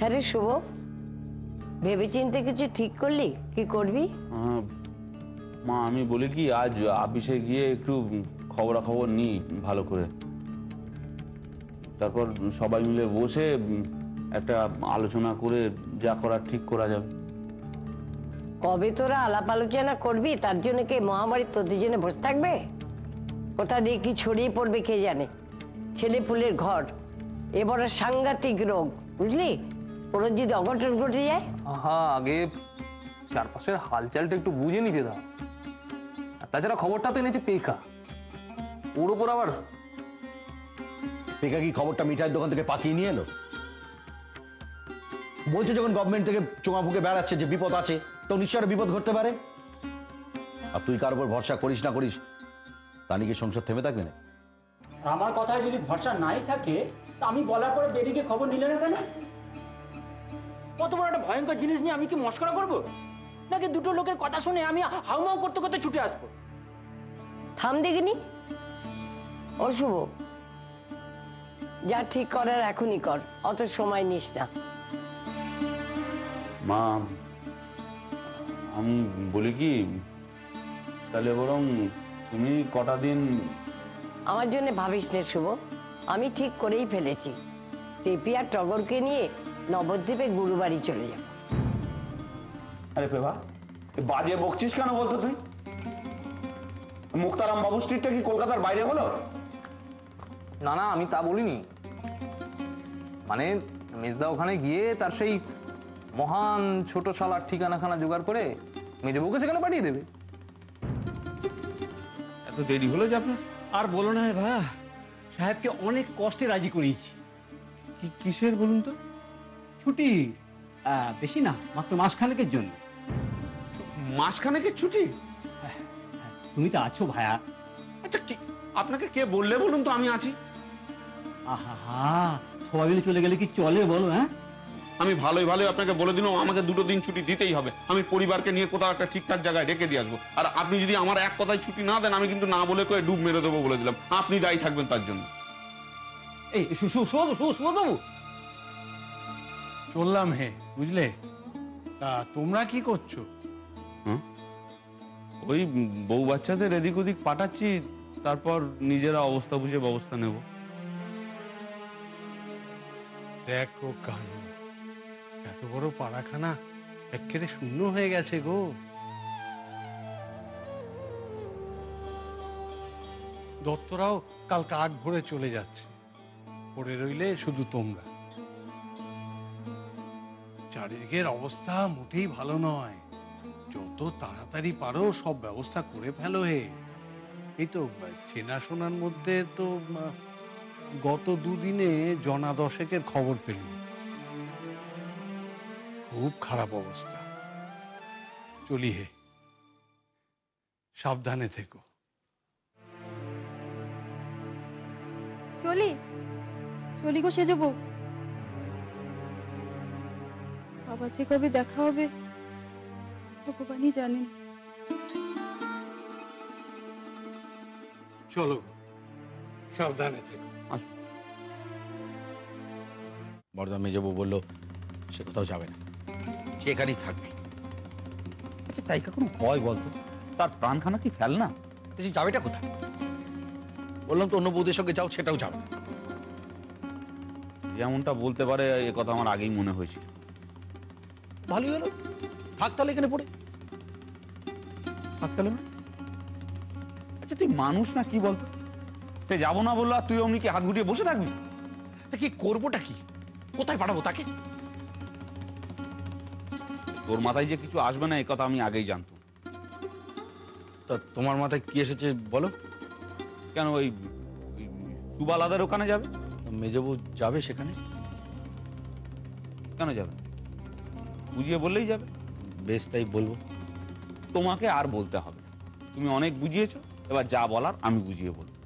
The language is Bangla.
হ্যাঁ রে শুভ, ভেবেচিন্তে কিছু ঠিক করলি? কি করবি? মা আমি বলি কি, আজ অফিসে গিয়ে একটু খবরাখবর নিই ভালো করে, তারপর সবাই মিলে বসে একটা আলোচনা করে যা করার ঠিক করা যাবে। কবে তোরা আলাপ আলোচনা করবি? তার জন্য কি মহামারী তোদের জন্য বসে থাকবে? কোথা দিয়ে কি ছড়িয়ে পড়বে কে জানে। ছেলে পুলের ঘর, এবার সাংঘাতিক রোগ, বুঝলি? ওর যদি অঘটন ঘটে যায়। আগে চারপাশের হালচালটা একটু বুঝে নিতে দাও। তাছাড়া খবরটা তো এনেছে পেকা, ওর ওপর আবার পেকা কি খবরটা মিঠাইয়ের দোকান থেকে পাকিয়ে নিয়ে এলো? বলছে যখন গভর্নমেন্ট থেকে চোঙা ফুকে বেড়াচ্ছে যে বিপদ আছে, তো নিশ্চয় বিপদ ঘটতে পারে। আর তুই কার উপর ভরসা করিস না করিস, তা নিয়ে কি সংসার থেমে থাকবে না? আমার কথায় যদি ভরসা নাই থাকে, তা আমি বলার পরে বেরিয়ে খবর নিলে না কেন? কত বড় একটা ভয়ঙ্কর জিনিস নিয়ে আমি কি মস্করা করবো, নাকি দুটো লোকের কথা শুনে আমি হাউমাউ করতে করতে ছুটে আসবো? থাম দেখিনি। ও শুভ, যা ঠিক করার এখনই কর, অত সময় নিস না। মা আমি বলি কি, তাহলে বরং তুমি কটা দিন। আমার জন্য ভাবিস না শুভ, আমি ঠিক করেই ফেলেছি। টেপি আর টগরকে নিয়ে নবদ্বীপে গুরুবাড়ি চলে যাব। আরে পেভা, বাজে বকছিস কেন বলতো তুই? মুক্তারাম বাবু স্ট্রিটটা কি কলকাতার বাইরে হলো? না না, আমি তা বলিনি। মানে মেজদা ওখানে গিয়ে তার সেই মহান ছোট শালার ঠিকানাখানা জোগাড় করে মেজবউকে সেখানে পাঠিয়ে দেবে। এত দেরি হলো যে আপনার? আর বলো না ভাই, সাহেবকে অনেক কষ্টে রাজি করিয়েছি। কিসের বলুন তো? ছুটি বেশি না, মাত্র মাসখানেকের জন্য। মাসখানেকের ছুটি? তুমি তো আছো ভাইয়া। আচ্ছা আপনাকে কে বললে বলুন তো আমি আছি? আহা, সবাই মিলে চলে গেলে কি চলে বলো? হ্যাঁ, আমি ভালোই ভালোই আপনাকে বলে দিলাম, আমাকে 2 দিন ছুটি দিতেই হবে। আমি পরিবারকে নিয়ে কোথাও একটা ঠিকঠাক জায়গায় রেখে দিয়ে আসবো। আর আপনি যদি আমার এক কথায় ছুটি না দেন, আমি কিন্তু না বলে কয়ে ডুব মেরে দেবো বলে দিলাম। আপনি দায়ী থাকবেন তার জন্য। এই বাবু, চললাম হে, বুঝলে? তা তোমরা কি করছো? ওই বউ বাচ্চাদের এদিক ওদিক পাঠাচ্ছি, তারপর নিজেরা অবস্থা বুঝে ব্যবস্থা নেব। দেখো কানু, এত বড় পাড়াখানা একেবারে শূন্য হয়ে গেছে গো। দত্তরাও কাল কাক ভরে চলে যাচ্ছে, পড়ে রইলে শুধু তোমরা। চারিদিকের অবস্থা মোটেই ভালো নয়। যত তাড়াতাড়ি পারো সব ব্যবস্থা করে ফেলো হে। এই তো চেনাশোনার মধ্যে তো গত 2 দিনে জনা 10 খবর পেল। খুব খারাপ অবস্থা। চলি হে, সাবধানে থেকো। চলি গো সে যাবো। আবার যে কবে দেখা হবে ভগবানই জানেন। চলো গো, সাবধানে থেকো। বর্ধমান মেজবু বললো সে কোথাও যাবে না, সে এখানেই থাকবে। আচ্ছা তাই কখনো হয় বলতো? তার প্রাণখানা কি ফেল না? সে যাবেটা কোথায়? বললাম তো অন্য বৌদের সঙ্গে যাও, সেটাও যাবে। যেমনটা বলতে পারে এ কথা আমার আগেই মনে হয়েছিল। ভালোই হলো, থাক তাহলে এখানে পড়ে। থাকতে না? আচ্ছা তুই মানুষ না কি বলতো? সে যাবো না বললো আর তুই অমনি কি হাত গুটিয়ে বসে থাকবি? তা কি করবোটা কি? কোথায় পাঠাবো তাকে? তোর মাথায় যে কিছু আসবে না এ কথা আমি আগেই জানতাম। তা তোমার মাথায় কি এসেছে বলো? কেন ওই সুবালাদের ওখানে যাবে? মেজবু যাবে সেখানে? কেন যাবে? বুঝিয়ে বললেই যাবে। বেশ, তাই বলবো। তোমাকে আর বলতে হবে, তুমি অনেক বুঝিয়েছো, এবার যা বলার আমি বুঝিয়ে বলবো।